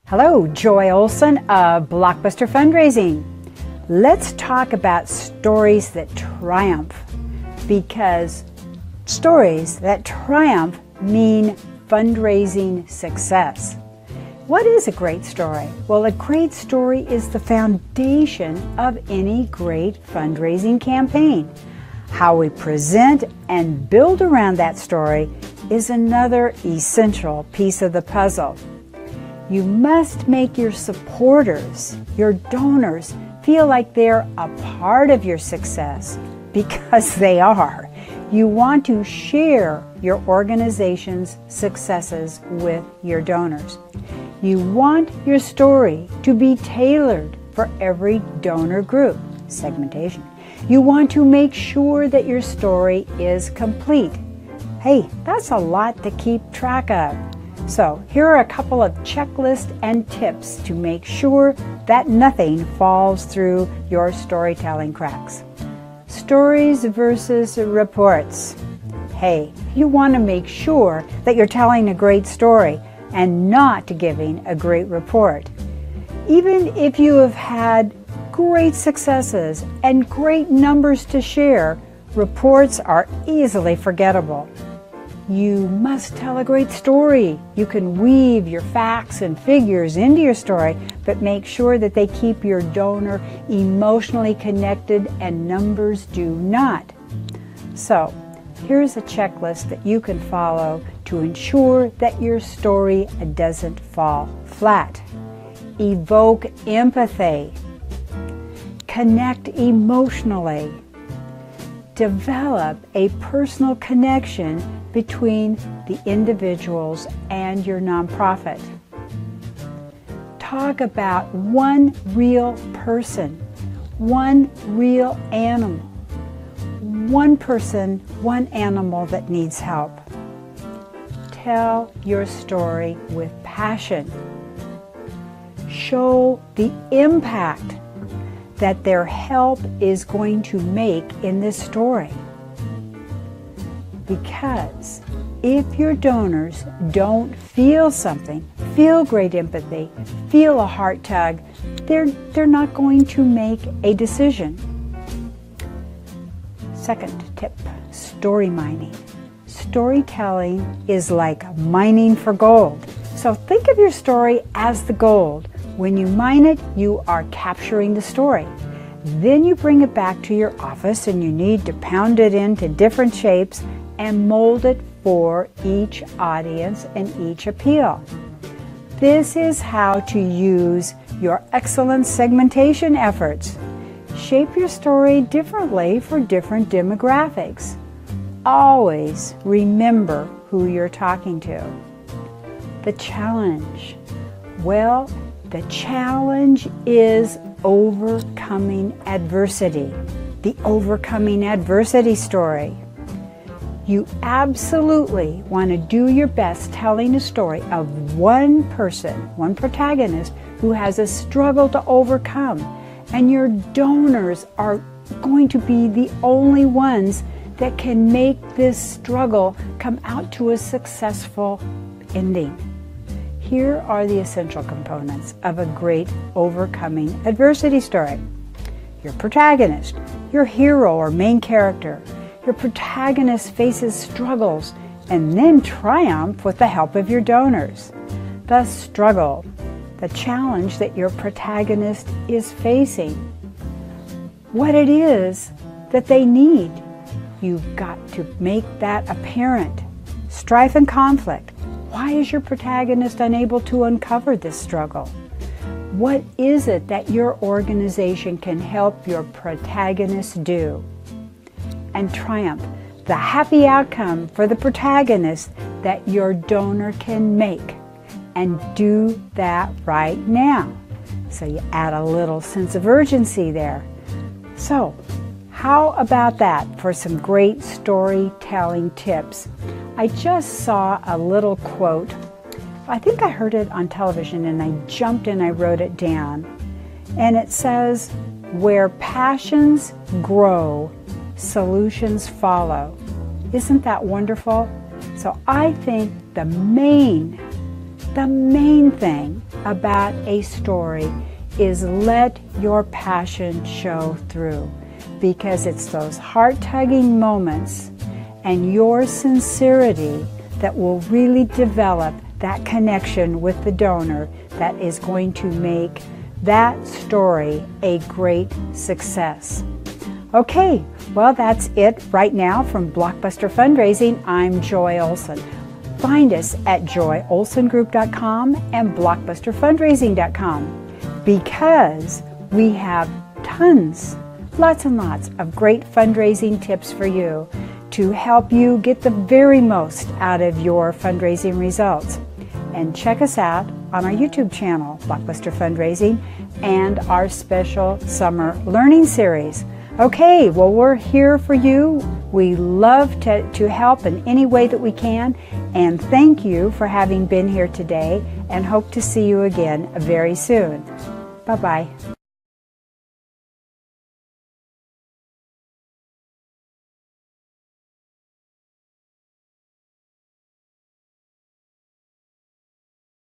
Hello, Joy Olson of Blockbuster Fundraising. Let's talk about stories that triumph, because stories that triumph mean fundraising success. What is a great story? Well, a great story is the foundation of any great fundraising campaign. How we present and build around that story is another essential piece of the puzzle. You must make your supporters, your donors, feel like they're a part of your success, because they are. You want to share your organization's successes with your donors. You want your story to be tailored for every donor group, segmentation. You want to make sure that your story is complete. Hey, that's a lot to keep track of. So here are a couple of checklists and tips to make sure that nothing falls through your storytelling cracks. Stories versus reports. Hey, you want to make sure that you're telling a great story and not giving a great report. Even if you have had great successes and great numbers to share, reports are easily forgettable. You must tell a great story. You can weave your facts and figures into your story, but make sure that they keep your donor emotionally connected and numbers do not. So, here's a checklist that you can follow to ensure that your story doesn't fall flat. Evoke empathy. Connect emotionally. Develop a personal connection between the individuals and your nonprofit. Talk about one real person, one real animal, one person, one animal that needs help. Tell your story with passion. Show the impact that their help is going to make in this story. Because if your donors don't feel something, feel great empathy, feel a heart tug, they're not going to make a decision. Second tip, story mining. Storytelling is like mining for gold. So think of your story as the gold. When you mine it, you are capturing the story. Then you bring it back to your office and you need to pound it into different shapes and mold it for each audience and each appeal. This is how to use your excellent segmentation efforts. Shape your story differently for different demographics. Always remember who you're talking to. The challenge. Well, the challenge is overcoming adversity. The overcoming adversity story. You absolutely want to do your best telling a story of one person, one protagonist, who has a struggle to overcome. And your donors are going to be the only ones that can make this struggle come out to a successful ending. Here are the essential components of a great overcoming adversity story. Your protagonist, your hero or main character. Your protagonist faces struggles and then triumph with the help of your donors. The struggle, the challenge that your protagonist is facing. What it is that they need. You've got to make that apparent. Strife and conflict. Why is your protagonist unable to uncover this struggle? What is it that your organization can help your protagonist do? And triumph, the happy outcome for the protagonist that your donor can make. And do that right now. So you add a little sense of urgency there. So, how about that for some great storytelling tips? I just saw a little quote. I think I heard it on television and I jumped and I wrote it down. And it says, "Where passions grow, solutions follow." Isn't that wonderful? So I think the main thing about a story is let your passion show through, because it's those heart-tugging moments and your sincerity that will really develop that connection with the donor that is going to make that story a great success. Okay, well, that's it right now from Blockbuster Fundraising. I'm Joy Olson. Find us at joyolsongroup.com and blockbusterfundraising.com, because we have lots and lots of great fundraising tips for you to help you get the very most out of your fundraising results. And check us out on our YouTube channel, Blockbuster Fundraising, and our special summer learning series. Okay, well, we're here for you. We love to help in any way that we can. And thank you for having been here today, and hope to see you again very soon. Bye-bye.